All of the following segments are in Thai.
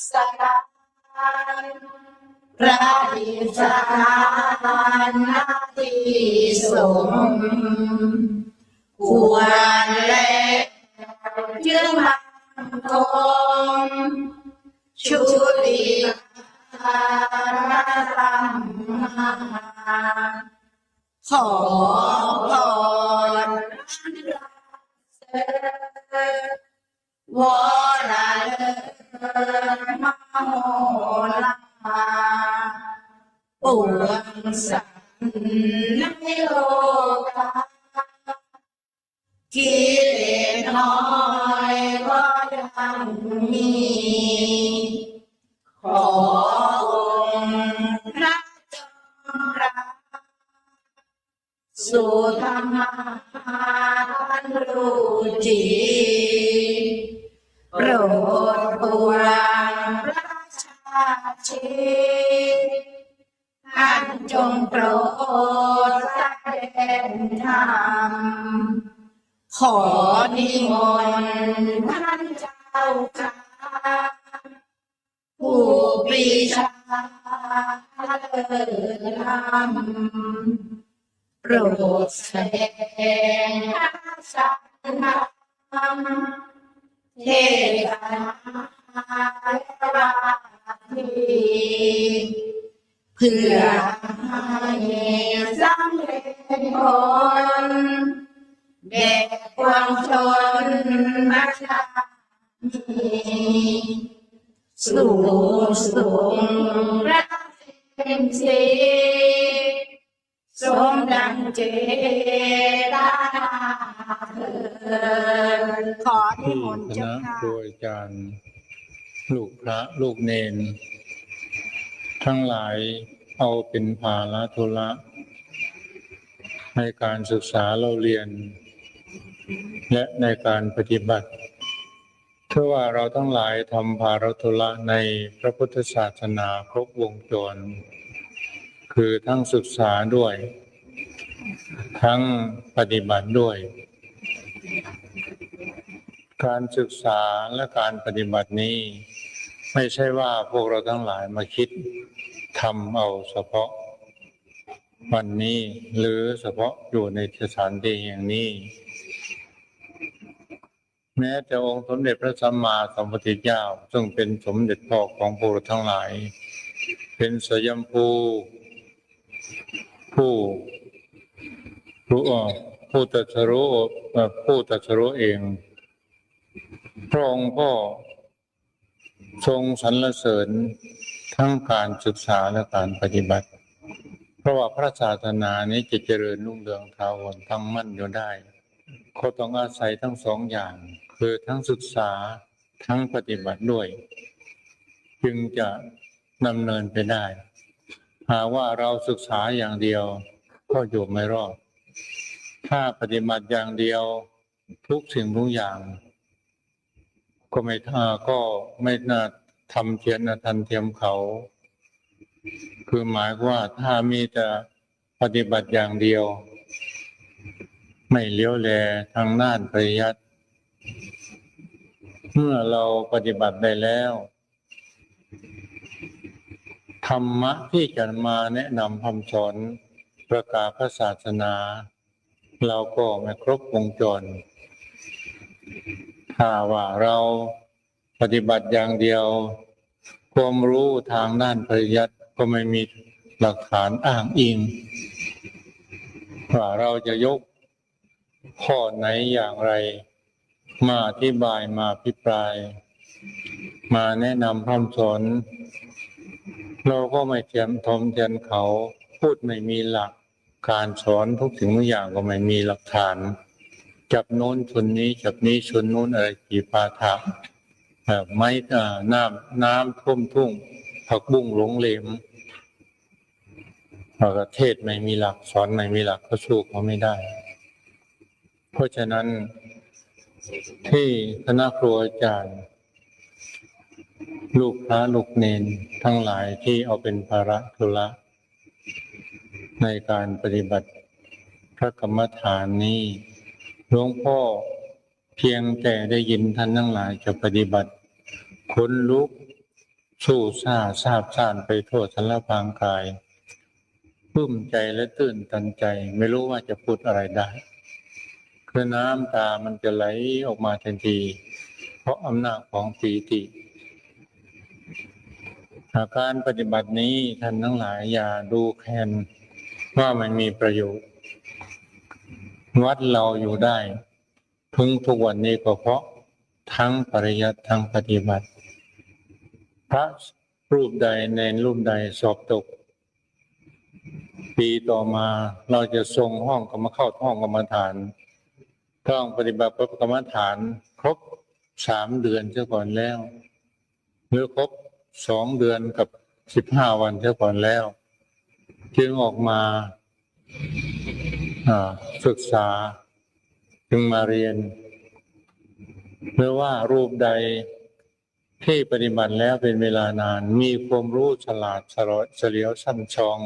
สการพระดิษฐานณที่สงฆ์ควรแล้วจึงมั่นคงชุติภารธรรมขอพรวรเลิศมโหฬารปวงสัตว์ในโลกากิเลสน้อยก็ยังมีขอองค์พระจอมรักสุธรรมทันรู้จีโปรดปรนประชาชีท่านจงโปรดแสดงธรรมขอนิมนต์ท่านเจ้าค่ะผู้ปรีชาเลิศล้ำโปรดแสดงพระสัทธรรมเทศนาราทีเพื่อให้สำเร็จผลแด่ปวงชนประชาสู่สุขพระเป็นสีสมดังเจตนาขอนิมนต์เจ้าค่ะคณะครูอาจารย์ลูกพระลูกเนนทั้งหลายเอาเป็นภาระธุระในการศึกษาเราเรียนและในการปฏิบัติเพื่อว่าเราทั้งหลายทำภาระธุระในพระพุทธศาสนาครบวงจรคือทั้งศึกษาด้วยทั้งปฏิบัติด้วยการศึกษาและการปฏิบัตินี้ไม่ใช่ว่าพวกเราทั้งหลายมาคิดทำเอาเฉพาะวันนี้หรือเฉพาะอยู่ในสถานที่แห่งนี้แม้แต่องค์สมเด็จพระสัมมาสัมพุทธเจ้าซึ่งเป็นสมเด็จพ่อของพวกเราทั้งหลายเป็นสยามภูผู้ตรัสรู้เองพระองค์ก็ทรงสรรเสริญทั้งการศึกษาและการปฏิบัติเพราะว่าพระศาสนานี้จะเจริญรุ่งเรืองถาวรตั้งมั่นอยู่ได้ก็ต้องอาศัยทั้งสองอย่างคือทั้งศึกษาทั้งปฏิบัติด้วยจึงจะดำเนินไปได้หากว่าเราศึกษาอย่างเดียวก็อยู่ไม่รอดถ้าปฏิบัติอย่างเดียวทุกสิ่งทุกอย่างก็ไม่น่าทำเทียนทันเทียมเขาคือหมายว่าถ้ามีแต่ปฏิบัติอย่างเดียวไม่เลี้ยวแลทางด้านปริยัติเมื่อเราปฏิบัติได้แล้วธรรมะที่จะมาแนะนำคำสอนประกาศพระศาสนาเราก็ไม่ครบวงจรถ้าว่าเราปฏิบัติอย่างเดียวความรู้ทางด้านปริยัติก็ไม่มีหลักฐานอ้างอิงว่าเราจะยกข้อไหนอย่างไรมาอธิบายมาอภิปรายมาแนะนำคำสอนเราก็ไม่เทียมเขาพูดไม่มีหลักการสอนทุกสิ่งทุกอย่างก็ไม่มีหลักฐานจับโน้นชนนี้จับนี้ชนโน้นอะไรกี่ปาฐะไม้น้ำท่วมทุ่งผักบุ้งหลงเหลมประเทศไม่มีหลักสอนไม่มีหลักก็สู้เขาไม่ได้เพราะฉะนั้นที่คณะครูอาจารย์ลูกพระลูกเนนทั้งหลายที่เอาเป็นภาระธุระในการปฏิบัติพระกรรมฐานนี้หลวงพ่อเพียงแต่ได้ยินท่านทั้งหลายจะปฏิบัติขนลุก สู้ซ่าซาบซ่านไปทั่วสารพางกายปลื้มใจและตื่นตันใจไม่รู้ว่าจะพูดอะไรได้คือน้ำตามันจะไหลออกมาทันทีเพราะอำนาจของปีติอาการปฏิบัตินี้ท่านทั้งหลายอย่าดูแคลนว่ามันมีประโยชน์วัดเราอยู่ได้ถึงทุกวันนี้ก็เพราะทั้งปริยัติทั้งปฏิบัติพระรูปใดในรูปใดสอบตกปีต่อมาเราจะส่งห้องก็มาเข้าห้องกรรมฐานต้องปฏิบัติกรรมฐานครบ3 เดือนเสียก่อนแล้วหรือครบ2 เดือนกับ15 วันเสียก่อนแล้วจึงออกมาศึกษาจึงมาเรียนหรือว่ารูปใดที่ปฏิบัติแล้วเป็นเวลานานมีความรู้ฉลาดเฉลียวช่ำชอง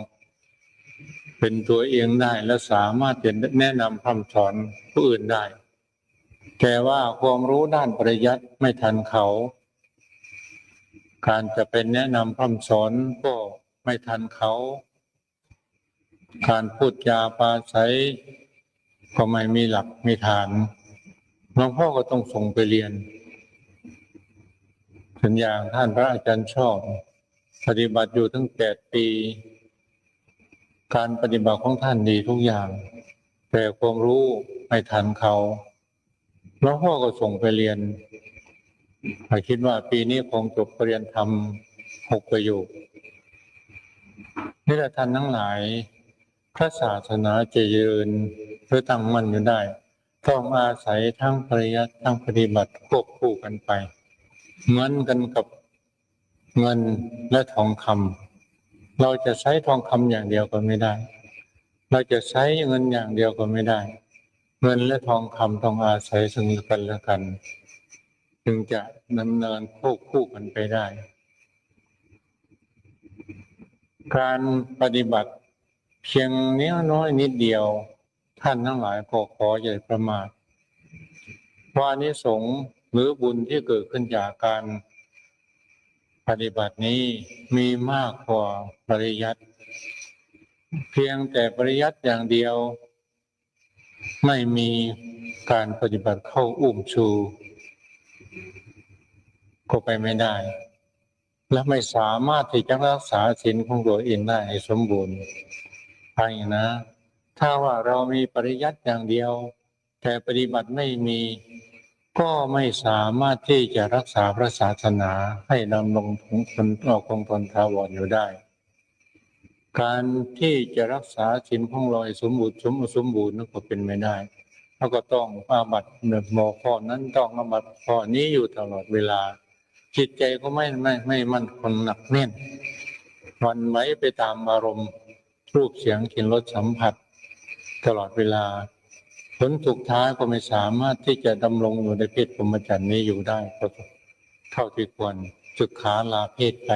เป็นตัวเองได้และสามารถจะแนะนำคำสอนผู้อื่นได้แต่ว่าความรู้ด้านปริยัติไม่ทันเขาการจะเป็นแนะนำคำสอนก็ไม่ทันเขาการพูดจาปราศัยก็ไม่มีหลักมีฐานหลวงพ่อก็ต้องส่งไปเรียนเป็นอย่างท่านพระอาจารย์ชอบปฏิบัติอยู่ตั้ง8 ปีการปฏิบัติของท่านดีทุกอย่างแต่ความรู้ไม่ทันเขาหลวงพ่อก็ส่งไปเรียนคิดว่าปีนี้คงจบปริญญาธรรม6 ประโยคนี่แหละท่านทั้งหลายพระศาสนาจะเจริญเพื่อตั้งมั่นอยู่ได้ต้องอาศัยทั้งปริยัติทั้งปฏิบัติควบคู่กันไปเหมือนกันกับเงินและทองคำเราจะใช้ทองคำอย่างเดียวก็ไม่ได้เราจะใช้เงินอย่างเดียวก็ไม่ได้เงินและทองคำต้องอาศัยซึ่งกันและกันจึงจะดำเนินควบคู่กันไปได้การปฏิบัติเพียงนี้น้อยนิดเดียวท่านทั้งหลายก็ขออย่าประมาทว่าอานิสงส์หรือบุญที่เกิดขึ้นจากการปฏิบัตินี้มีมากกว่าปริยัติเพียงแต่ปริยัติอย่างเดียวไม่มีการปฏิบัติเข้าอุ้มชูก็ไปไม่ได้และไม่สามารถที่จะรักษาศีลของตัวเองได้ให้สมบูรณ์ฟังอย่างนะถ้าว่าเรามีปริยัติอย่างเดียวแต่ปฏิบัติไม่มีก็ไม่สามารถที่จะรักษาพระศาสนาให้ดำรงคงทนถาวรอยู่ได้การที่จะรักษาศีลของเราให้สมบูรณ์นั้นก็เป็นไม่ได้แล้วก็ต้องอาบัติข้อนั้นต้องอาบัติข้อนี้อยู่ตลอดเวลาจิตใจก็ไม่มั่นคงหนักแน่นหวั่นไหวไปตามอารมณ์รูปเสียงกลิ่นรสสัมผัสตลอดเวลาผลสุดท้ายก็ไม่สามารถที่จะดำรงอยู่ในเพศพรหมจรรย์นี้อยู่ได้เท่าที่ควรศึกษาลาเพศไป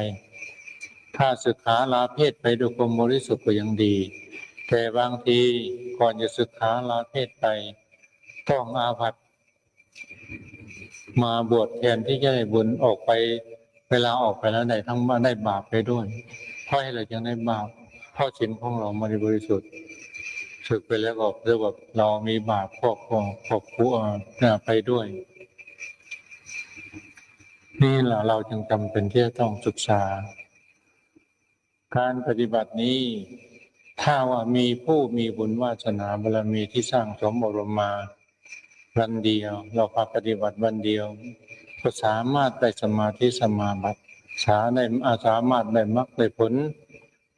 ถ้าศึกษาลาเพศไปด้วยความบริสุทธิ์ก็ยังดีแต่บางทีก่อนจะศึกษาลาเพศไปต้องอาบัติมาบวชแทนที่จะได้บุญออกไปเวลาออกไปแล้วได้บาปไปด้วยเพราะอะไรจึงได้บาปเพราะศีลของเราไม่บริสุทธิ์ศึกไปแล้วก็เรียกว่าเรามีบาปครอบครัวไปด้วยนี่แหละเราจึงจำเป็นที่จะต้องศึกษาการปฏิบัตินี้ถ้าว่ามีผู้มีบุญวาสนาบารมีที่สร้างสมอบรมมาวันเดียวเราพาปฏิบัติวันเดียวก็สามารถได้สมาธิสมาบัติสามารถได้มรรคได้ผล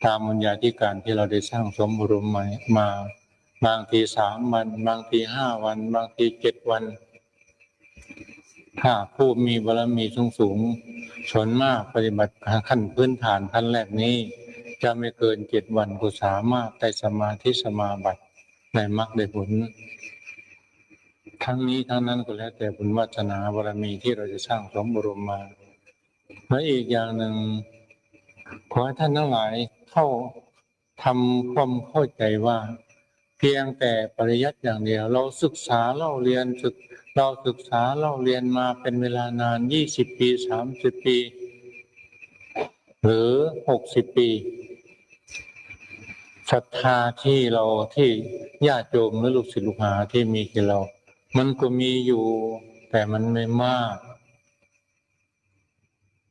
ตามบุญญาธิการที่เราได้สร้างสมอบรมมาบางที3 วันบางที5 วันบางที7 วันถ้าผู้มีบารมีสูงส่วนมากปฏิบัติขั้นพื้นฐานขั้นแรกนี้จะไม่เกิน7 วันก็สามารถได้สมาธิสมาบัติได้มรรคได้ผลทั้งนี้ทั้งนั้นก็แล้วแต่บุญวาสนาบารมีที่เราจะสร้างสมอบรมมาและอีกอย่างหนึ่งขอให้ท่านทั้งหลายเข้าทำความเข้าใจว่าเพียงแต่ปริยัติอย่างเดียวเราศึกษาเล่าเรียนมาเป็นเวลานาน20 ปี30 ปี หรือ60 ปีศรัทธาที่เราที่ญาติโยมหรือลูกศิษย์ลูกหาที่มีกับเรามันก็มีอยู่แต่มันไม่มาก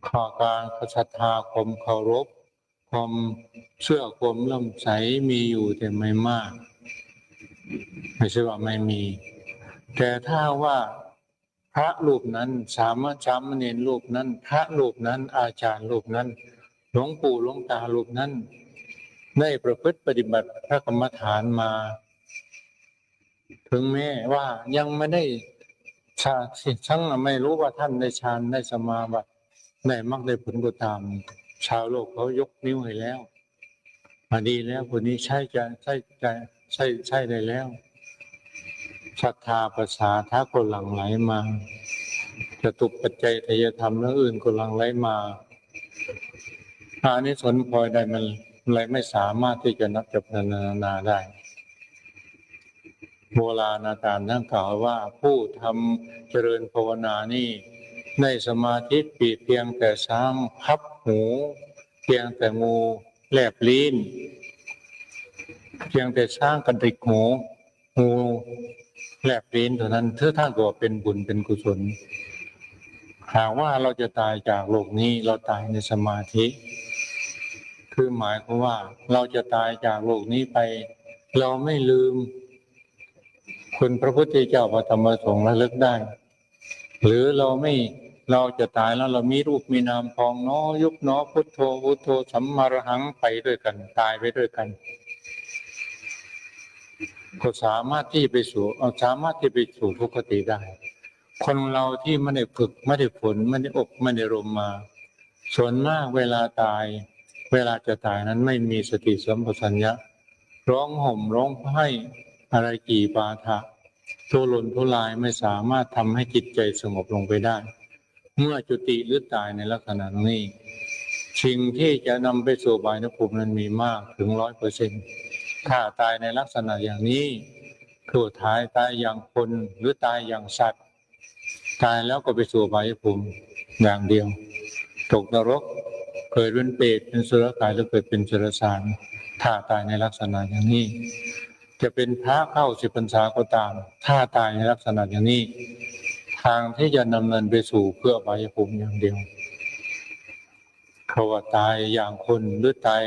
ข้อการศรัทธาความเคารพความเชื่อความเลื่อมใสมีอยู่แต่ไม่มากไม่ใช่ว่าไม่มีแต่ถ้าว่าพระรูปนั้นสามเณรรูปนั้นพระรูปนั้นอาจารย์รูปนั้นหลวงปู่หลวงตารูปนั้นได้ประพฤติปฏิบัติพระกรรมฐานมาถึงแม้ว่ายังไม่ได้ฌานทั้งไม่รู้ว่าท่านได้ฌานได้สมาบัติได้มรรคได้ผลก็ตามชาวโลกเขายกนิ้วให้แล้วดีแล้วคนนี้ใช่ได้แล้วศรัทธาภาษาท้าก็หลั่งไหลมาจตุปัจจัยทายธรรมและอื่นก็หลั่งไหลมาอานิสงส์พลอยได้มันอะไรไม่สามารถที่จะนับจำนาได้โบราณอาจารย์ท่านกล่าวว่าผู้ทำเจริญภาวนานี่ในสมาธิปีเพียงแต่ช้างพับหูเพียงแต่งูแลบลิ้นเพียงแต่ช้างกระดิกหูงูแลบลิ้นเท่านั้นท่านก็เป็นบุญเป็นกุศลหากว่าเราจะตายจากโลกนี้เราตายในสมาธิคือหมายความว่าเราจะตายจากโลกนี้ไปเราไม่ลืมคุณพระพุทธเจ้าพระธรรมพระสงฆ์ระลึกได้หรือเราจะตายแล้วเรามีรูปมีนามพองน้อยุบน้อพุทโธพุทโธสัมมาระหังไปด้วยกันตายไปด้วยกันก็สามารถที่ไปสู่ทุกขติได้คนเราที่ไม่ได้ฝึกไม่ได้ฝนไม่ได้อบไม่ได้รมมาส่วนมากเวลาจะตายนั้นไม่มีสติสัมปชัญญะร้องห่มร้องไห้อะไรกี่ปาฐะทุรนทุรายไม่สามารถทำให้จิตใจสงบลงไปได้เมื่อจุติหรือตายในลักษณะนี้สิ่งที่จะนำไปสู่อบายภูมินั้นมีมากถึง 100%ถ้าตายในลักษณะอย่างนี้คือตายอย่างคนหรือตายอย่างสัตว์ตายแล้วก็ไปสู่อบายภูมิอย่างเดียวตกนรกเกิดเป็นเปรตเป็นสุรกายหรือเกิดเป็นเดรัจฉานถ้าตายในลักษณะอย่างนี้จะเป็นพระเข้า10 พรรษาก็ตามถ้าตายในลักษณะอย่างนี้ทางที่จะดำเนินไปสู่เพื่ออบายภูมิอย่างเดียวเขาว่าตายอย่างคนหรือตาย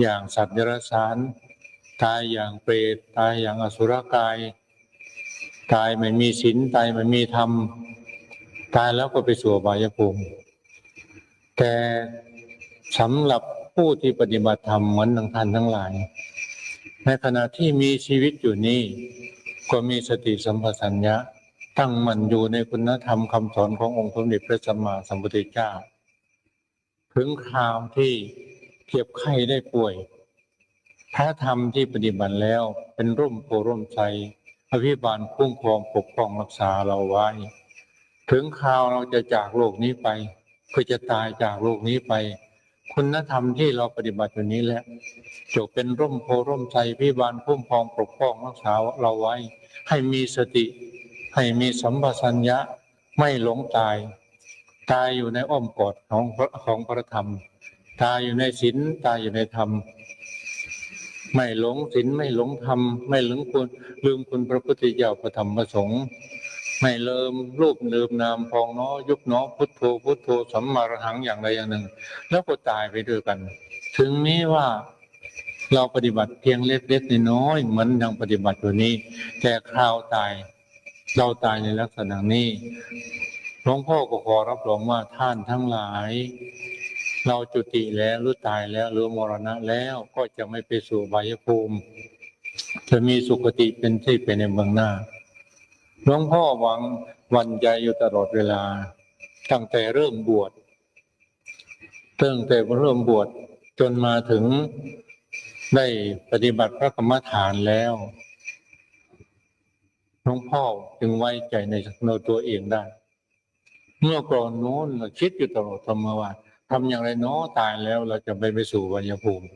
อย่างสัตว์เดรัจฉานตายอย่างเปรตตายอย่างอสุรกายตายไม่มีศีลตายไม่มีธรรมตายแล้วก็ไปสู่อบายภูมิแต่สำหรับผู้ที่ปฏิบัติธรรมเหมือนท่านทั้งหลายในขณะที่มีชีวิตอยู่นี้ก็มีสติสัมปชัญญะตั้งมั่นอยู่ในคุณธรรมคำสอนขององค์สมเด็จพระสัมมาสัมพุทธเจ้าถึงคราวที่เจ็บไข้ได้ป่วยพระธรรมที่ปฏิบัติแล้วเป็นร่มโพร่มไทรอภิบาลคุ้มครองปกป้องรักษาเราไว้ถึงคราวเราจะจากโลกนี้ไปก็จะตายจากโลกนี้ไปคุณธรรมที่เราปฏิบัติอยู่นี้แหละจะเป็นร่มโพร่มไทรอภิบาลคุ้มครองปกป้องรักษาเราไว้ให้มีสติให้มีสัมปชัญญะไม่หลงตายอยู่ในอ้อมกอดของพระธรรมตายอยู่ในศีลตายอยู่ในธรรมไม่หลงศีลไม่หลงธรรมไม่ลืมคุณพระพุทธเจ้าพระธรรมพระสงฆ์ไม่ลืมรูปลืมนามพองน้อยุบน้อพุทโธพุทโธสัมมาระหังอย่างใดอย่างหนึ่งแล้วก็ตายไปด้วยกันถึงแม้ว่าเราปฏิบัติเพียงเล็กๆน้อยๆเหมือนอย่างปฏิบัติอยู่นี้แต่คราวตายเราตายในลักษณะนี้หลวงพ่อก็ขอรับรองว่าท่านทั้งหลายเราจุติแล้วหรือตายแล้วหรือมรณะแล้วก็จะไม่ไปสู่อบายภูมิจะมีสุคติเป็นที่ไปในเบื้องหน้าหลวงพ่อหวังวันใจอยู่ตลอดเวลาตั้งแต่เริ่มบวชจนมาถึงได้ปฏิบัติพระกรรมฐานแล้วหลวงพ่อจึงไว้ใจในตัวเองได้เมื่อก่อนโน้นเราคิดอยู่ตลอดว่าทำอย่างไรน้อตายแล้วเราจะไปสู่อบายภูมิ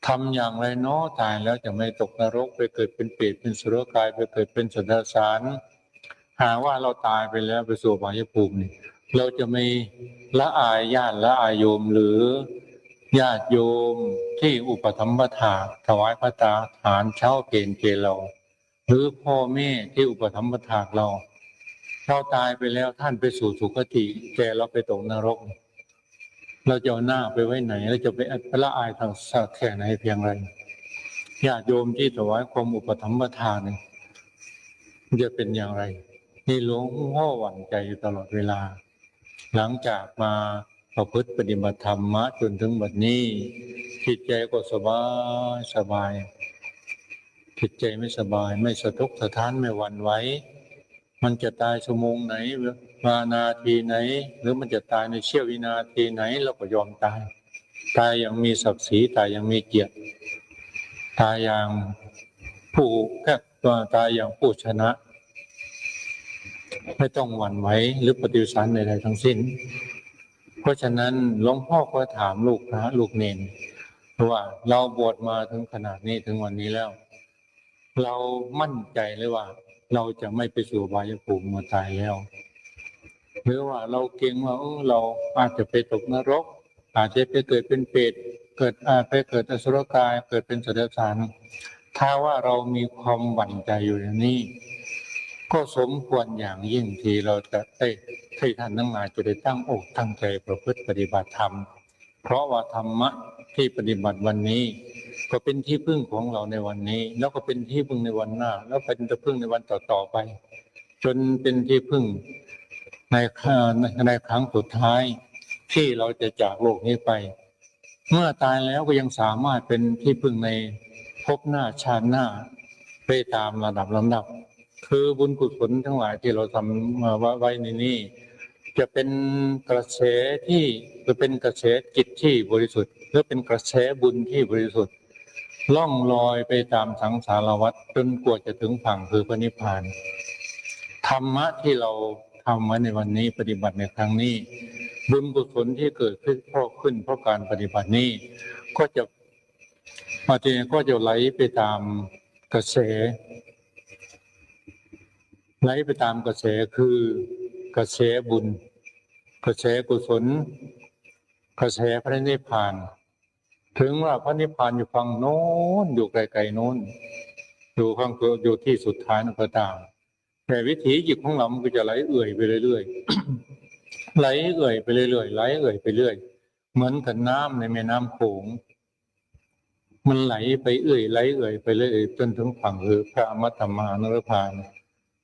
ทำอย่างไรน้อตายแล้วจะไม่ตกนรกไปเกิดเป็นเปรตเป็นสุรกายไปเกิดเป็นสัตว์เดรัจฉานหากว่าเราตายไปแล้วไปสู่อบายภูมินี่เราจะไม่ละอายญาติละอายโยมหรือ ญาติโยมที่อุปถัมภทาถวายพระตาหารเช้าเกณฑ์เกณฑ์เราหรือพ่อแม่ที่อุปถัมภทาเราตายไปแล้วท่านไปสู่สุคติแต่เราไปตกนรกเราจะเอาหน้าไปไว้ไหนเราจะไปละอายทางสักแค่ไหนเพียงไรญาติโยมที่ถวายความอุปถัมภทานเนี่ยจะเป็นอย่างไรนี่หลวงพ่อหวั่นใจอยู่ตลอดเวลาหลังจากมาประพฤติปฏิบัติธรรมะจนถึงบัดนี้จิตใจก็สบายจิตใจไม่สบายไม่สะทกสะท้านไม่หวั่นไหวมันจะตายชั่วโมงไหนมานาทีไหนหรือมันจะตายในเสี้ยววินาทีไหนเราก็ยอมตายอย่างมีศักดิ์ศรีตายอย่างมีเกียรติตายอย่างผู้แค่ตัวตายอย่างผู้ชนะไม่ต้องหวั่นไหวหรือปฏิสันใดๆทั้งสิ้นเพราะฉะนั้นหลวงพ่อก็ถามลูกพระลูกเนรว่าเราบวชมาถึงขนาดนี้ถึงวันนี้แล้วเรามั่นใจเลยว่าเราจะไม่ไปสู่อบายภูมิเมื่อตายแล้วหรือว่าเราเก่งว่าเราอาจจะไปตกนรกอาจจะไปเกิดเป็นเปรตไปเกิดอสุรกายเกิดเป็นสัตว์เดรัจฉานถ้าว่าเรามีความหวั่นใจอยู่อย่างนี้ก็สมควรอย่างยิ่งที่เราจะได้ให้ท่านทั้งหลายจะได้ตั้งอกตั้งใจประพฤติปฏิบัติธรรมเพราะว่าธรรมะที่ปฏิบัติวันนี้ก็เป็นที่พึ่งของเราในวันนี้แล้วก็เป็นที่พึ่งในวันหน้าแล้วเป็นที่พึ่งในวันต่อๆไปจนเป็นที่พึ่งในครั้งสุดท้ายที่เราจะจากโลกนี้ไปเมื่อตายแล้วก็ยังสามารถเป็นที่พึ่งในภพหน้าชาติหน้าไปตามระดับลำดับคือบุญกุศลทั้งหลายที่เราทำมาไว้ในนี้จะเป็นกระแสที่จะเป็นกระแสจิตที่บริสุทธิ์หรือเป็นกระแสบุญที่บริสุทธิ์ล่องลอยไปตามสังสารวัฏจนกว่าจะถึงฝั่งคือพระนิพพานธรรมะที่เราทำไว้ในวันนี้ปฏิบัติในครั้งนี้บุญกุศลที่เกิดขึ้นเพราะการปฏิบัตินี้ก็จะไหลไปตามกระแสคือกระแสบุญกระแสกุศลกระแสพระนิพพานถึงว่าพระนิพพานอยู่ฝั่งโน้นอยู่ไกลๆโน้นอยู่ที่สุดท้ายนั่นก็ตามแต่วิถีจิตของเรามันก็จะไหลเอื่อยไปเรื่อยๆไหลเอื่อยไปเรื่อยๆไหลเอื่อยไปเรื่อยเหมือนกับน้ำในแม่น้ำโขงมันไหลไปเอื่อยไปเรื่อยจนถึงฝั่งคือพระอมตะมหานิพพาน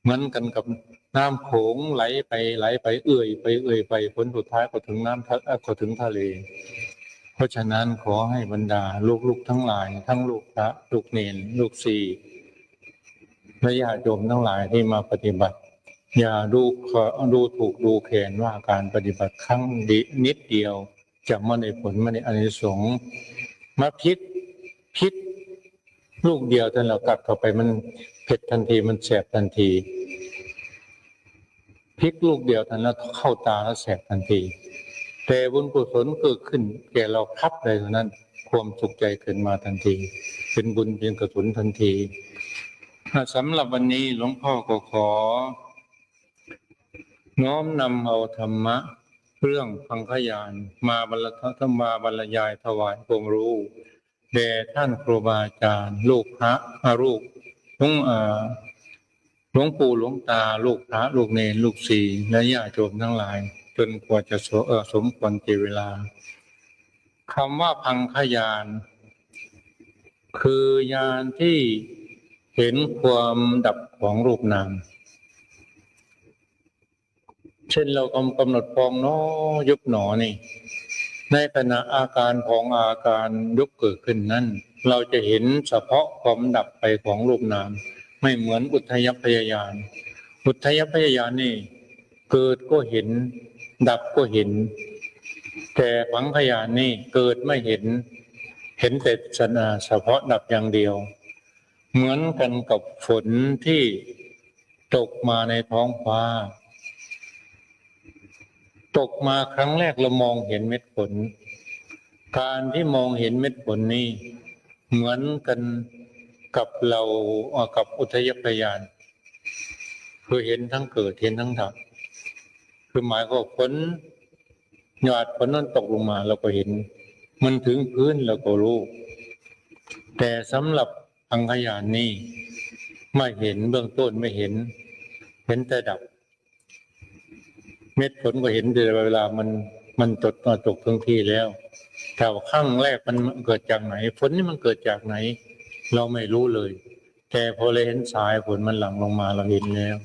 เหมือนกันกับน้ำโขงไหลไปเอื่อยไปผลสุดท้ายก็ถึงก็ถึงทะเลเพราะฉะนั้นขอให้บรรดาลูกทั้งหลายทั้งลูกพระลูกเนรลูกศิษย์และญาติโยมทั้งหลายที่มาปฏิบัติอย่าดูถูกดูแคลนว่าการปฏิบัติครั้งนิดเดียวจะไม่ได้ผลไม่ได้อานิสงส์มาพิษลูกเดียวแต่เรากัดเข้าไปมันเผ็ดทันทีมันแสบทันทีพริกลูกเดียวทันแล้วเข้าตาแล้วแสบทันทีแต่บุญกุศลเกิดขึ้นแก่เราพับเลยเท่านั้นความสุขใจขึ้นมาทันทีเป็นบุญเป็นกุศลทันทีสำหรับวันนี้หลวงพ่อก็ขอน้อมนำเอาธรรมะเรื่องพังคยานมาบรรยายถวายความรู้แด่ท่านครูบาอาจารย์ลูกพระลูกหลวงปู่หลวงตาลูกพระลูกเนรลูกศิษย์และญาติโยมทั้งหลายจนกว่าจะสมควรแก่เวลาคำว่าพังคยานคือญาณที่เห็นความดับของรูปนามเช่นเรากำหนดฟองน้อยุบหนอนี่ในขณะอาการของอาการยุบเกิดขึ้นนั้นเราจะเห็นเฉพาะความดับไปของรูปนามไม่เหมือนอุทยพยายานนี่เกิดก็เห็นดับก็เห็นแต่พังคยานนี่เกิดไม่เห็นแต่เฉพาะดับอย่างเดียวเหมือนกันกับฝนที่ตกมาในท้องฟ้าตกมาครั้งแรกเรามองเห็นเม็ดฝนการที่มองเห็นเม็ดฝนนี้เหมือนกันกับเรากับอุทยพยานคือเห็นทั้งเกิดเห็นทั้งดับคือหมายก็ฝนหยาดฝนนั้นตกลงมาเราก็เห็น มันถึงพื้นแล้วก็รู้แต่สำหรับพังคยานนี่ไม่เห็นเบื้องต้นไม่เห็นแต่ดับเม็ดฝนก็เห็นแต่เวลามันตกทั้งที่แล้วแต่ว่าครั้งแรกมันเกิดจากไหนฝนนี่มันเกิดจากไหนเราไม่รู้เลยแต่พอเราเห็นสายฝนมันหลั่งลงมาเราเห็นแล้ว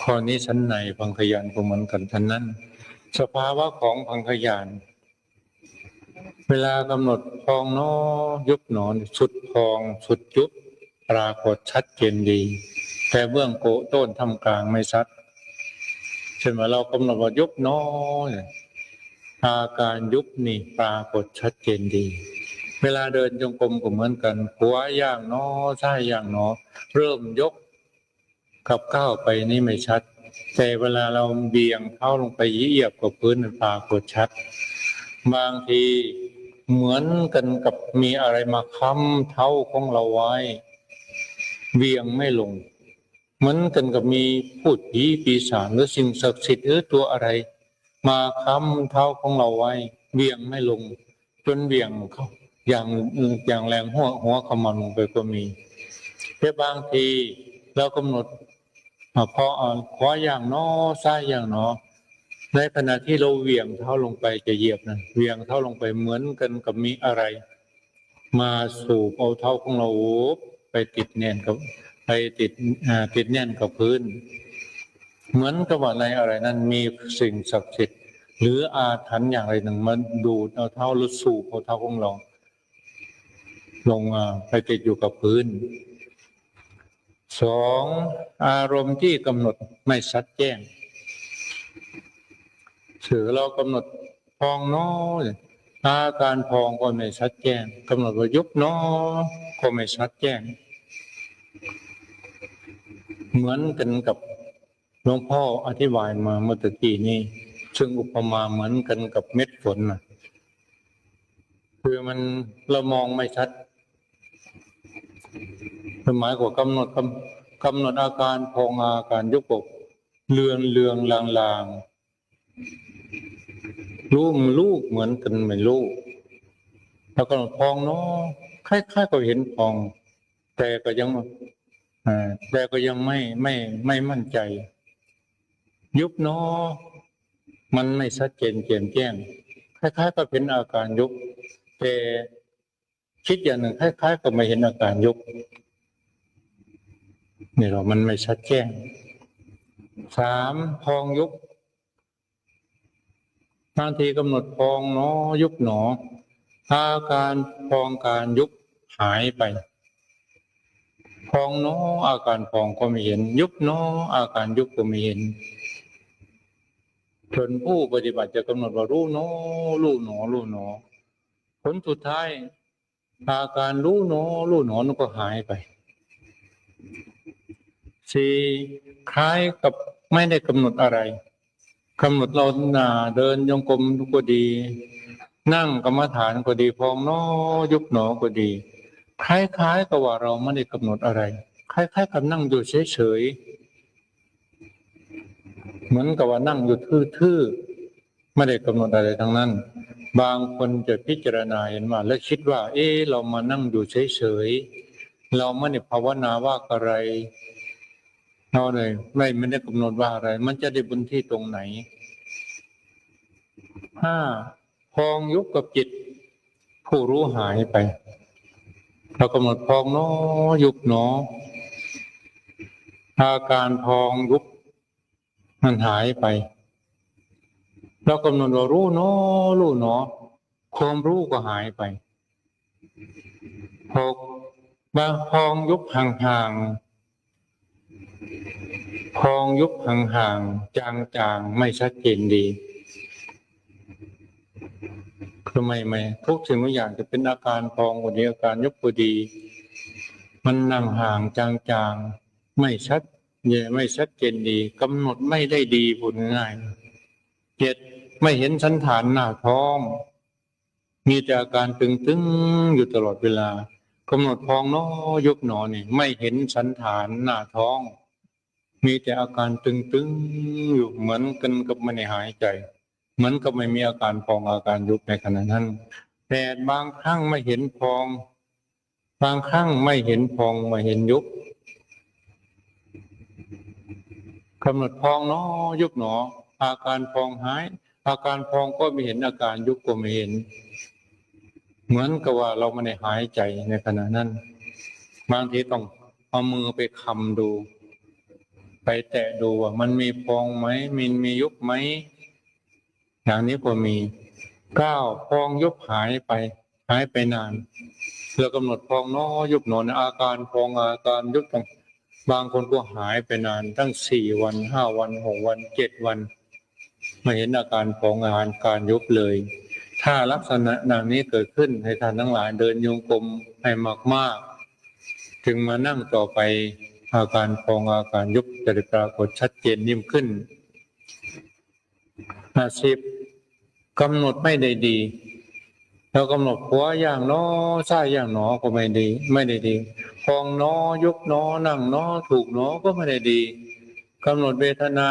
ข้อนี้ชั้นในพังคยานก็เหมือนกันชั้นนั้นสภาวะของพังคยานเวลากำหนดพองน้อยุบหนอสุดพองสุดยุบปรากฏชัดเจนดีแต่เบื้องโกต้นทำกลางไม่ชัดเช่นว่าเรากำหนดว่ายุบน้อยอาการยุบนี่ปรากฏชัดเจนดีเวลาเดินจงกรมก็เหมือนกันขวาย่างน้อซ้ายย่างน้อเริ่มยกขับก้าวไปนี่ไม่ชัดแต่เวลาเราเบี่ยงเท้าลงไปเหยียบกับพื้นมันปรากฏชัดบางทีเหมือนกันกับมีอะไรมาค้ำเท้าของเราไว้เบี่ยงไม่ลงเหมือนกันกับมีพูดผีปีศาจหรือสิ่งศักดิ์สิทธิ์หรือตัวอะไรมาค้ำเท้าของเราไว้เบี่ยงไม่ลงจนเบี่ยงเขาอย่างแรงหัวขมันลงไปก็มีแต่บางทีเรากำหนดพอขวาอย่างน้อซ้ายอย่างน้อในขณะที่เราเหวี่ยงเท้าลงไปจะเหยียบนะเหวี่ยงเท้าลงไปเหมือนกันกับมีอะไรมาสูบเอาเท้าของเราไปติดแน่นกับไปติดแน่นกับพื้นเหมือนกับว่าอะไรนั้นมีสิ่งศักดิ์สิทธิ์หรืออาถรรพ์อย่างไรหนึ่งมันดูดเอาเท้าหรือสูบเอาเท้าของเราลงไปติดอยู่กับพื้นสองอารมณ์ที่กำหนดไม่ชัดแจ้งถือเรากำหนดพองน้อยอาการพองก็ไม่ชัดแจ้งกำหนดว่ายุบน้อก็ไม่ชัดแจ้งเหมือนกันกับหลวงพ่ออธิบายมาเมื่อตะกี้นี้ซึ่งอุปมาเหมือนกันกับเม็ดฝนนะคือมันเรามองไม่ชัดหมายกว่ากำหนดอาการพองอาการยุบกเรืองลางรู้เหมือนกันไม่รู้แล้วก็พองเนาะคล้ายๆก็เห็นพองแต่ก็ยังไม่มั่นใจยุบเนาะมันไม่ชัดเจนแจ่มแจ้งคล้ายๆก็เป็นอาการยุบแต่คิดอย่างหนึ่งคล้ายๆก็ไม่เห็นอาการยุบนี่เรามันไม่ชัดแจ้งสามพองยุบบางทีกำหนดพองเนาะยุบหนออาการพองการยุบหายไปพองเนาะอาการพองก็ไม่เห็นยุบเนาะอาการยุบก็ไม่เห็นจนผู้ปฏิบัติจะกำหนดว่ารู้เนาะรู้หนอผลสุดท้ายอาการรู้เนาะนั่นก็หายไปสี่คล้ายกับไม่ได้กำหนดอะไรกำหนดเราเดินจงกรมก็ดีนั่งกรรมฐานก็ดีพองน้อยุบหนอก็ดีคล้ายๆกับว่าเราไม่ได้กำหนดอะไรคล้ายๆกับนั่งอยู่เฉยๆเหมือนกับว่านั่งอยู่ทื่อๆไม่ได้กำหนดอะไรทั้งนั้นบางคนจะพิจารณาเห็นว่าและคิดว่าเรามานั่งอยู่เฉยๆเราไม่ได้ภาวนาว่าอะไรเราเลยไม่ได้กำหนดว่าอะไรมันจะได้บุญที่ตรงไหนห้าพองยุบกับจิตผู้รู้หายไปเรากำหนดพองเนาะยุบเนาะอาการพองยุบมันหายไปเรากำหนดว่ารู้เนาะความรู้ก็หายไปหกบางพองยุบห่างๆพองยุบห่างๆจางๆไม่ชัดเจนดีคือไม่ทุกสิ่งทุกอย่างจะเป็นอาการพองก็ดีอาการยุบก็ดีมันนั่งห่างจางๆไม่ชัดเจนดีกำหนดไม่ได้ดีพูดง่ายๆเจ็ดไม่เห็นสันฐานหน้าท้องมีแต่อาการตึงอยู่ตลอดเวลากำหนดพองเนาะยุบหนอนี่ไม่เห็นสันฐานหน้าท้องมีแต่อาการตึงอยู่เหมือนกันกับไม่ได้หายใจเหมือนกับไม่มีอาการพองอาการยุบในขณะนั้นแ แต่บางครั้งไม่เห็นพองบางครั้งไม่เห็นพองไม่เห็นยุบกำหนดพองเนาะยุบหนออาการพองหายอาการพองก็ไม่เห็นอาการยุบก็ไม่เห็นเหมือนกับว่าเราไม่ได้หายใจในขณะนั้นบางทีต้องเอามือไปคำดูไปแตะดูว่ามันมีพองไหมมียุบไหมอย่างนี้ก็มีก้าวพองยุบหายไปนานเรากำหนดพองเนาะยุบหนออาการพองอาการยุบบางคนก็หายไปนานตั้ง4 วัน5 วัน6 วัน7 วันไม่เห็นอาการพองอาการยุบเลยถ้าลักษณะอย่างนี้เกิดขึ้นให้ท่านทั้งหลายเดินโยงกลมให้มากๆจึงมานั่งต่อไปอาการพองอาการยุบจะได้ปรากฏชัดเจนยิ่งขึ้น10กำหนดไม่ได้ดีเรากำหนดขวาอย่างน้อซ้ายอย่างหนอก็ไม่ได้ดีพองน้อยุบน้อนั่งน้อถูกน้อก็ไม่ได้ดีกำหนดเวทนา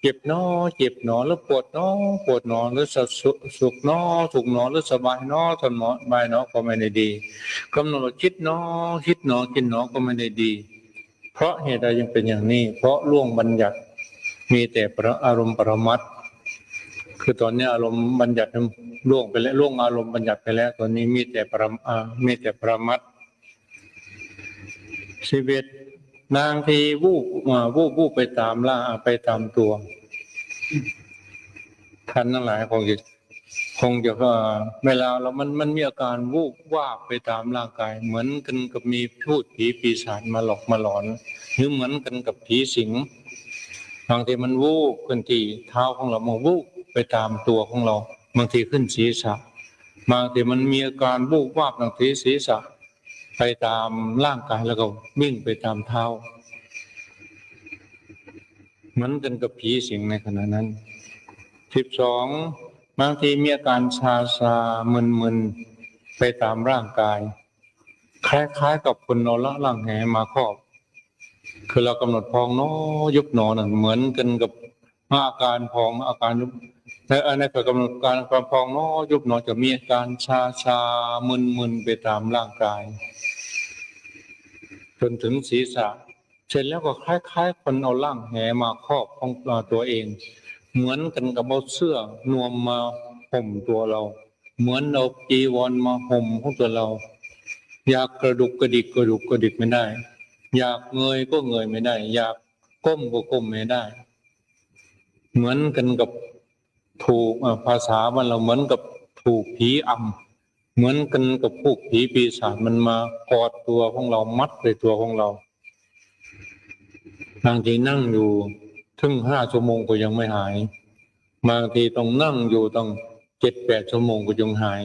เจ็บน้อเจ็บหนอหรือปวดน้อปวดหนอหรือสุขน้อสุขหนอหรือสบายน้อสบายน้อก็ไม่ได้ดีกำหนดคิดน้อคิดหนอกินหนอก็ไม่ได้ดีเพราะเหตุใดยังเป็นอย่างนี้เพราะล่วงบัญญัติมีแต่อารมณ์ปรมัตถ์คือตอนนี้อารมณ์บัญญัติล่วงไปแล้วล่วงอารมณ์บัญญัติไปแล้วตอนนี้มีแต่ปรมัตถ์11นางทีวูบไปตามล่าไปตามตัวท่านทั้งหลายคงจะเวลาเรามันมีอาการวูบวาบไปตามร่างกายเหมือนกันกับมีพูดผีปีศาจมาหลอกมาหลอนหรือเหมือนกันกับผีสิงบางทีมันวูบขึ้นที่เท้าของเรามาวูบไปตามตัวของเราบางทีขึ้นศีรษะบางทีมันมีอาการวูบวาบบางทีศีรษะไปตามร่างกายแล้วก็วิ่งไปตามเท้าเหมือนกันกับผีสิงในขณะนั้น12บางทีมีอาการชามึนไปตามร่างกายคล้ายๆกับคนเอาล่างแหมาครอบคือเรากำหนดพองน้อยุบหนอนั่นเหมือนกันกับอาการพองอาการยุบแต่ในกำหนดการพองน้อยุบหนอจะมีอาการชามึนไปตามร่างกายจนถึงศีรษะเสร็จแล้วก็คล้ายๆคนเอาล่างแหมาครอบของตัวเองเหมือนกันกับเอาเสื้อนวมมาห่มตัวเราเหมือนเอาจีวรมาห่มของตัวเราอยากกระดุกกระดิกไม่ได้อยากเงยก็เงยไม่ได้อยากก้มก็ก้มไม่ได้เหมือนกันกับถูกภาษาบ้านเราเหมือนกับถูกผีอำเหมือนกันกับพวกผีปีศาจมันมากอดตัวของเรามัดไปตัวของเราบางทีนั่งอยู่ถึง5 ชั่วโมงก็ยังไม่หายบางทีต้องนั่งอยู่ต้อง7-8 ชั่วโมงก็ยังหาย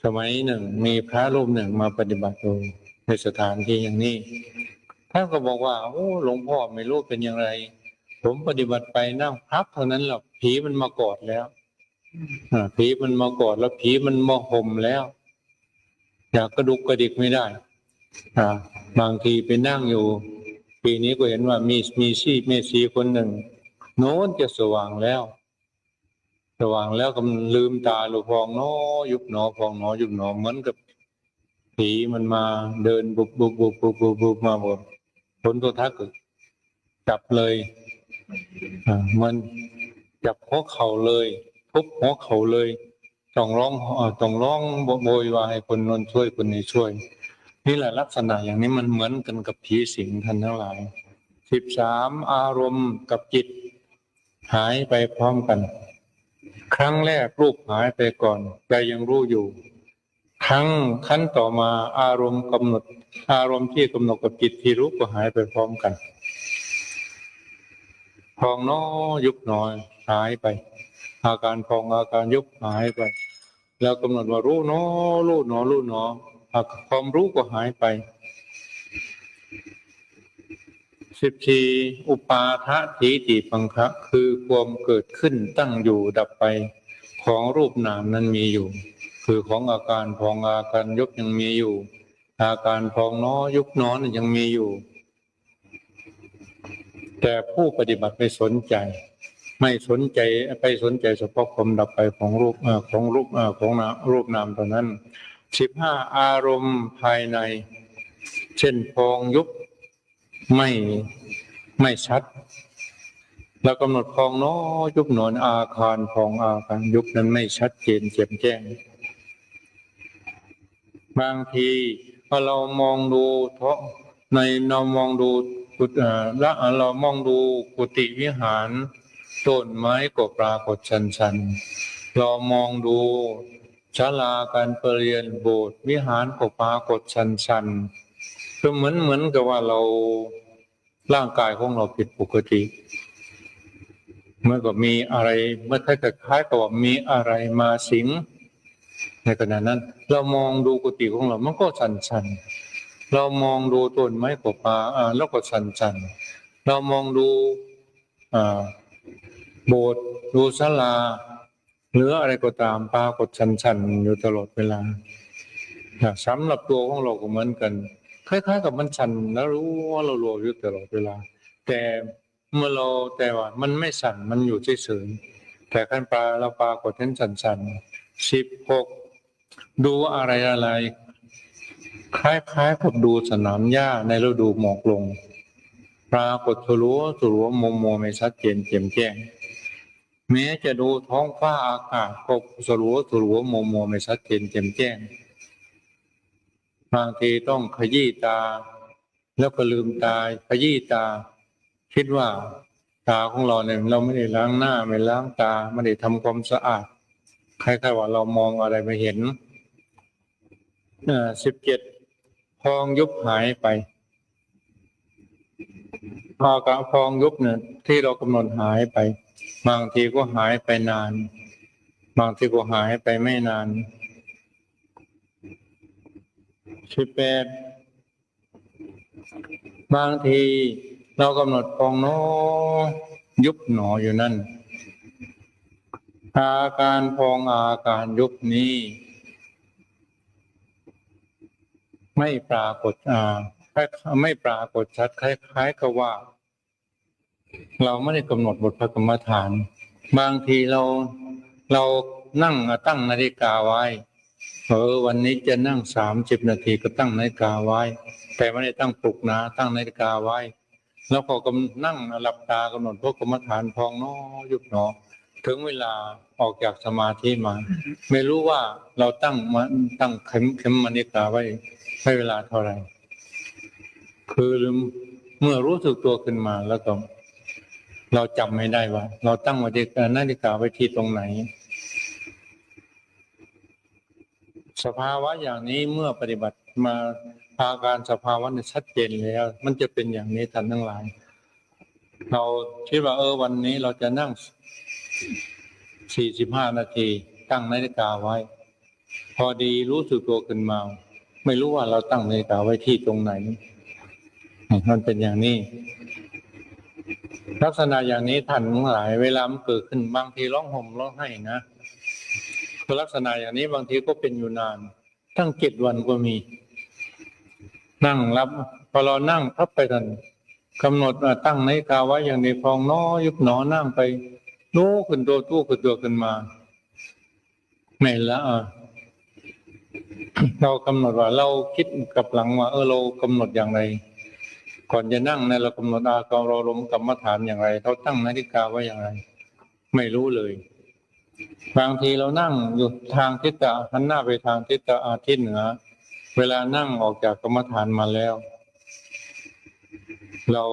สมัยหนึ่งมีพระรูปหนึ่งมาปฏิบัติอยู่ในสถานที่อย่างนี้ท่านก็บอกว่าโอ้หลวงพ่อไม่รู้เป็นอย่างไรผมปฏิบัติไปนั่งพักเท่านั้นแหละผีมันมากอดแล้วผีมันมากอดแล้วผีมันมาห่มแล้วอยากกระดุกกระดิกไม่ได้บางทีไปนั่งอยู่ปีนี้ก็เห็นว่ามีแม่ชีคนหนึ่งโน้นจะสว่างแล้วก็ลืมตาหลุพองน้อยุบหนอพองน้อยุบหนอเหมือนกับผีมันมาเดินบุบมาหมดผลตัวทักจับเลยมันจับหัวเข่าเลยทุบหัวเข่าเลยต้องร้องโวยวายคนนนช่วยคนนี้ช่วยนี่แหละลักษณะอย่างนี้มันเหมือนกันกับผีสิงท่านทั้งหลาย13อารมณ์กับจิตหายไปพร้อมกันครั้งแรกรูปหายไปก่อนใจยังรู้อยู่ขั้นต่อมาอารมณ์ที่กำหนดกับจิตที่รู้ก็หายไปพร้อมกันพองน้อยุบหนอหายไปอาการพองอาการยุบหายไปแล้วกำหนดว่ารู้หนอความรู้ก็หายไป14อุปาทถีติปังคะคือความเกิดขึ้นตั้งอยู่ดับไปของรูปนามนั้นมีอยู่คือของอาการพองอาการยุบยังมีอยู่อาการพองน้อยุบน้อยังมีอยู่แต่ผู้ปฏิบัติไม่สนใจ ไม่สนใจไปสนใจเฉพาะความดับไปของรูปของนามรูปนามเท่านั้น15อารมณ์ภายในเช่นพองยุบไม่ชัดเรากำหนดพองน้อยุบหนอนอาคารพองอาคารยุบนั้นไม่ชัดเจนแจ่มแจ้งบางทีพอเรามองดูเรามองดูและเรามองดูกุฏิวิหารต้นไม้ก็ปรากฏชันๆเรามองดูศาลาการประเรียนโบสถ์วิหารก็ปรากฏชันๆก็เหมือนกับว่าเราร่างกายของเราผิดปกติเมื่อก็มีอะไรเมื่อคล้ายๆกับว่ามีอะไรมาสิงในขณะนั้นเรามองดูกุฏิของเรามันก็ชันๆเรามองดูต้นไม้ก็ปรากแล้วก็ชันๆเรามองดูโบสถ์ดูศาลาหรืออะไรก็ตามปรากฏชันๆอยู่ตลอดเวลาสำหรับตัวของเราก็เหมือนกันคล้ายๆกับมันชันแล้วรู้ว่าเรารู้อยู่ตลอดเวลาแต่ว่ามันไม่สั่นมันอยู่เฉยๆแต่ขั้นเราปรากฏเห็นชันๆ16ดูอะไรคล้ายๆกับดูสนามหญ้าในฤดูหมอกลงปรากฏทะลุมัวไม่ชัดเจนแจ่มแจ้งแม้จะดูท้องฟ้าอากาศก็ทะลุมัวไม่ชัดเจนแจ่มแจ้งบางทีต้องขยี้ตาแล้วก็ลืมตาขยี้ตาคิดว่าตาของเราเนี่ยเราไม่ได้ล้างหน้าไม่ล้างตาไม่ได้ทำความสะอาดคล้ายๆว่าเรามองอะไรไม่เห็น17พองยุบหายไปพองยุบเนี่ยที่เรากำหนดหายไปบางทีก็หายไปนานบางทีก็หายไปไม่นาน18บางทีเรากำหนดพองน้อยุบหนออยู่นั่นอาการพองอาการยุบนี้ไม่ปรากฏไม่ปรากฏชัดคล้ายๆกับว่าเราไม่ได้กำหนดบทพระกรรมฐานบางทีเรานั่งตั้งนาฬิกาไว้วันนี้จะนั่ง30 นาทีก็ตั้งนาฬิกาไว้แต่ไม่ได้ตั้งปลุกนะตั้งนาฬิกาไว้แล้วพอกำนั่งหลับตากำหนดพระกรรมฐานพองน้อยุบหนอถึงเวลาออกจากสมาธิมาไม่รู้ว่าเราตั้งเข็มนาฬิกาไว้ให้เวลาเท่าไหร่คือเมื่อรู้สึกตัวขึ้นมาแล้วก็เราจำไม่ได้ว่าเราตั้งนาฬิกาไว้ที่ตรงไหนสภาวะอย่างนี้เมื่อปฏิบัติมาอาการสภาวะเนี่ยชัดเจนแล้วมันจะเป็นอย่างนี้ท่านทั้งหลายเราคิดว่าวันนี้เราจะนั่ง45 นาทีตั้งนาฬิกาไว้พอดีรู้สึกตัวขึ้นมาไม่รู้ว่าเราตั้งนาฬิกาไว้ที่ตรงไหนมันเป็นอย่างนี้ลักษณะอย่างนี้ท่านทั้งหลายเวลามันเกิดขึ้นบางทีร้องห่มร้องไห้นะคือลักษณะอย่างนี้บางทีก็เป็นอยู่นานตั้ง7 วันก็มีนั่งรับพอเรานั่งพับไปทันกำหนดตั้งนาฬิกาไว้อย่างนี้พองน้อยุบหนอนั่งไปรู้ขึ้นตัวขึ้นมาไม่ละเรากำหนดว่าเราคิดกับหลังว่าเรากำหนดอย่างไรก่อนจะนั่งเนี่ยเรากำหนดเราลมกรรมฐานอย่างไรเราตั้งนาฬิกาไว้อย่างไรไม่รู้เลยบางทีเรานั่งอยู่ทางทิศตะหันหน้าไปทางทิศตะทิศเหนือเวลานั่งออกจากกรรมฐานมาแล้วเรา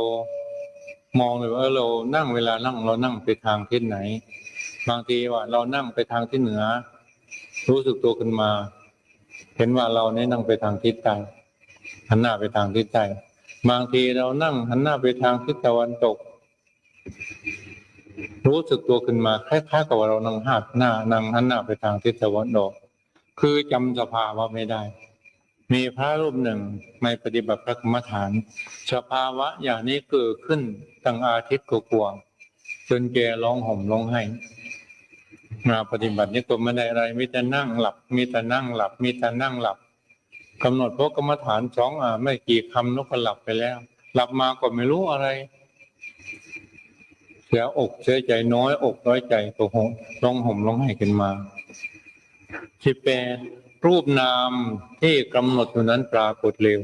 มองเลยว่าเรานั่งเวลานั่งเรานั่งไปทางทิศไหนบางทีว่าเรานั่งไปทางทิศเหนือรู้สึกตัวขึ้นมาเห็นว่าเราเนี่ยนั่งไปทางทิศใต้หันหน้าไปทางทิศใต้บางทีเรานั่งหันหน้าไปทางทิศตะวันตกรู้สึกตัวขึ้นมาคล้ายๆกับว่าเรานั่งหันหน้าไปทางทิศตะวันออกคือจำสภาวะไม่ได้มีพระรูปหนึ่งในปฏิบัติพระกรรมฐานสภาวะอย่างนี้เกิดขึ้นตั้งอาทิตย์กว่าจนแกร้องห่มร้องไห้มาปฏิบัตินี่ก็ไม่ได้อะไรมีแต่นั่งหลับกำหนดพระกรรมฐานไม่กี่คำนกก็หลับไปแล้วหลับมาก็ไม่รู้อะไร เสียอกเสียใจน้อยอกน้อยใจก็ร้องห่มร้องไห้ขึ้นมา18รูปนามที่กำหนดอยู่นั้นปรากฏเร็ว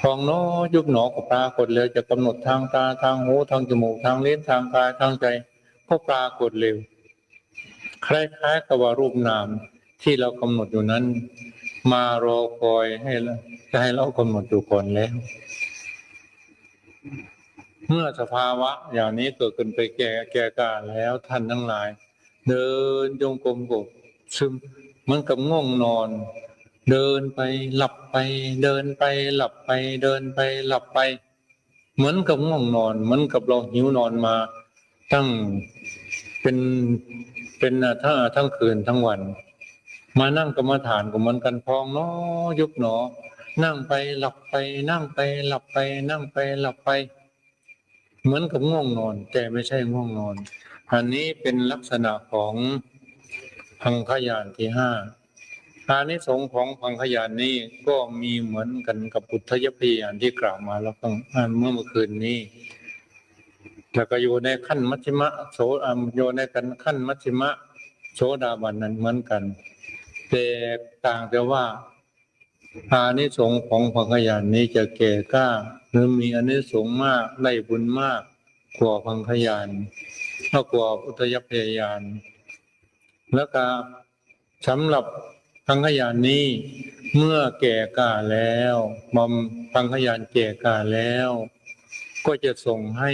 พองน้อยุบหนอก็ปรากฏเร็วจะกำหนดทางตาทางหูทางจมูกทางลิ้นทางกายทางใจก็ปรากฏเร็วคล้ายๆกับว่ารูปนามที่เรากำหนดอยู่นั้นมารอคอยให้เรากำหนดอยู่ก่อนแล้วเมื่อสภาวะอย่างนี้เกิดขึ้นไปแก่กล้าแล้วท่านทั้งหลายเดินจงกรมกบซึมเหมือนกับง่วงนอนเดินไปหลับไปเดินไปหลับไปเดินไปหลับไปเหมือนกับง่วงนอนเหมือนกับเราหิวนอนมาตั้งเป็นทั้งคืนทั้งวันมานั่งกรรมฐานกับมันกันพองเนาะยุบหนอนั่งไปหลับไปนั่งไปหลับไปนั่งไปหลับไปเหมือนกับง่วงนอนแต่ไม่ใช่ง่วงนอนอันนี้เป็นลักษณะของพังคญาณที่5อานิสงส์ของพังคญาณนี้ก็มีเหมือนกันกับอุทธยพยานที่กล่าวมาแล้วตั้งเมื่อคืนนี้แล้วก็อยู่ในขั้นมัชฌิมะอยู่ในขั้นมัชฌิมะโสดาบันนั้นเหมือนกันแต่ต่างแต่ว่าอานิสงส์ของพังคญาณนี้จะแก่กล้าหรือมีอานิสงส์มากได้บุญมากกว่าพังคญาณมากกว่าอุทธยพยานแล้วก็สำหรับพังคญาณนี้เมื่อแก่กล้าแล้วพังคญาณแก่กล้าแล้วก็จะส่งให้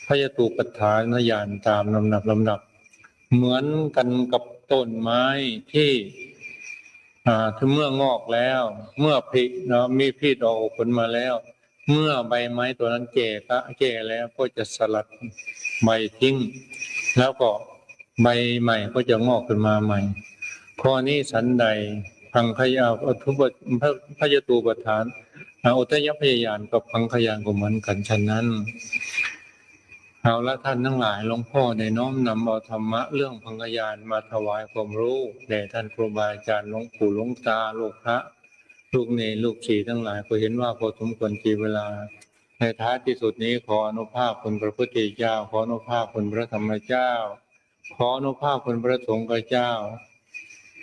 พยตูปฐานญาณตามลำดับเหมือนกันกับต้นไม้ที่เมื่องอกแล้วเมื่อผลิมีผลิออกผลมาแล้วเมื่อใบไม้ตัวนั้นแก่แล้วก็จะสลัดใบทิ้งแล้วก็ใบใหม่ก็จะงอกขึ้นมาใหม่ข้อนี้ฉันใดพังคญาพยตูปฐานอุทยพยานกับพังคญาณก็เหมือนกันฉะนั้นเอาละท่านทั้งหลายหลวงพ่อได้น้อมนำเอาธรรมะเรื่องพังคญาณมาถวายความรู้แด่ท่านครูบาอาจารย์หลวงปู่หลวงตาลูกพระลูกเนรลูกศิษย์ทั้งหลายก็เห็นว่าพอสมควรกี่เวลาในท้ายที่สุดนี้ขออนุภาพคุณพระพุทธเจ้าขออนุภาพคุณพระธรรมเจ้าขออนุภาพคุณพระสงฆ์เจ้า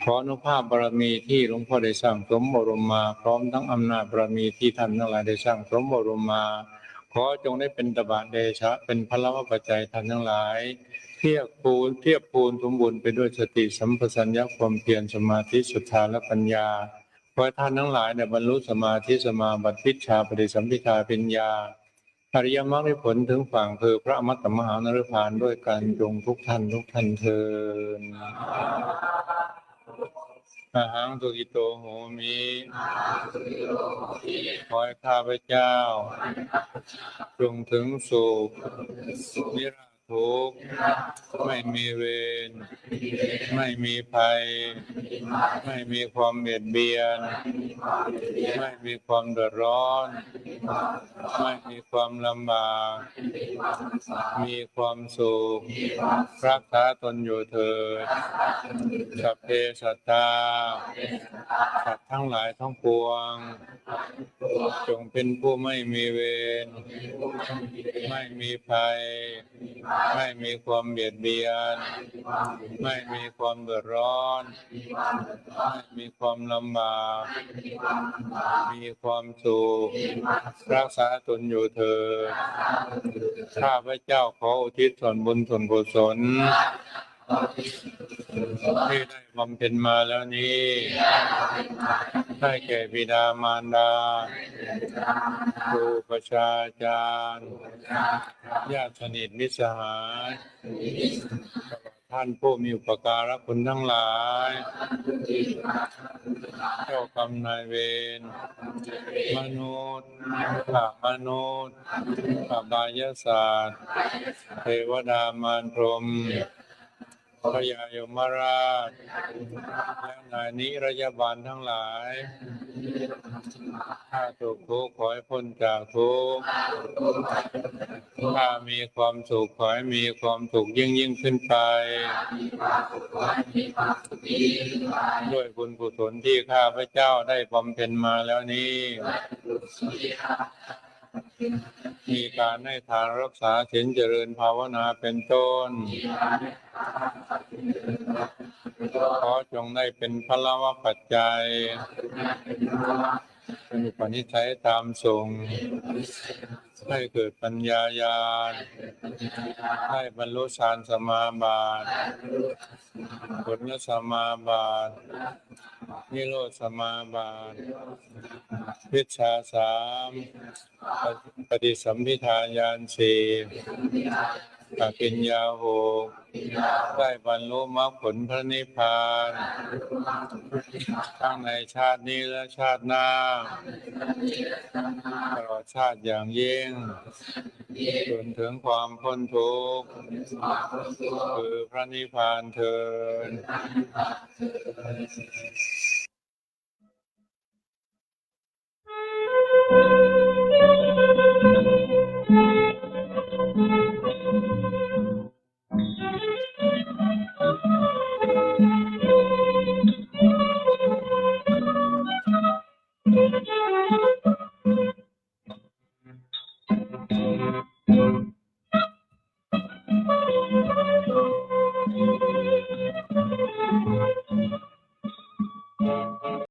ขออนุภาพบารมีที่หลวงพ่อได้สร้างสมบรมมาพร้อมทั้งอำนาจบารมีที่ท่านทั้งหลายได้สร้างสมบรมมาขอจงได้เป็นตบะเดชะเป็นพลวะปัจจัยท่านทั้งหลายเทียบพูนสมบูรณ์ไปด้วยสติสัมปชัญญะความเพียรสมาธิศรัทธาและปัญญาขอท่านทั้งหลายได้บรรลุสมาธิสมาบัติวิชชาปฏิสัมภิทาปัญญาอริยมรรคผลถึงฝั่งคือพระอมตะมหานรพานด้วยกันจงทุกท่านเทอญอะหังสุขิโตโหมิขอให้ข้าพเจ้าจงถึงสุขนิราทุกข์ไม่มีเวรไม่มีภัยไม่มีความเบียดเบียนไม่มีความเดือดร้อนไม่มีความลำบากมีความสุขรักษาตนอยู่เถิดสัพเพสัตตาสัตว์ทั้งหลายทั้งปวงจงเป็นผู้ไม่มีเวรไม่มีภัยไม่มีความเบียดเบียนไม่มีความเดือดร้อนไม่มีความลำบากมีความสุขรักษาตนอยู่เถิดข้าพเจ้าขออุทิศส่วนบุญส่วนกุศลที่ได้บำเพ็ญมาแล้วนี้ได้แก่บิดามารดาครูประชาจารย์ญาติสนิทมิตรสหายท่านผู้มีอุปการะคุณทั้งหลายเจ้ากรรมนายเวรมนุษย์มนุษย์อบายศาสตร์เทวดามารพรหมพญายมราชและนายนิรยาบาลทั้งหลายถ้าถูกทุกข์ขอให้พ้นจากทุกข์ถ้ามีความสุขขอให้มีความสุขยิ่งขึ้นไปด้วยบุญกุศลที่ข้าพเจ้าได้บำเพ็ญมาแล้วนี้ มีการให้ทานรักษาศีลเจริญภาวนาเป็นต้น ขอจงได้เป็นพลวปัจจัยเป็นอุปนิสัยตามส่งให้เกิดปัญญาญาณให้บรรลุฌานสมาบัติผลสมาบัตินิโรธสมาบัติวิชชาสามปฏิสัมภิทาญาณสี่อภิญญาหกได้บรรลุมรรคผลพระนิพพานทั้งในชาตินี้และชาติหน้าตลอดชาติอย่างยิ่งจนถึงความพ้นทุกข์คือพระนิพพานเถิด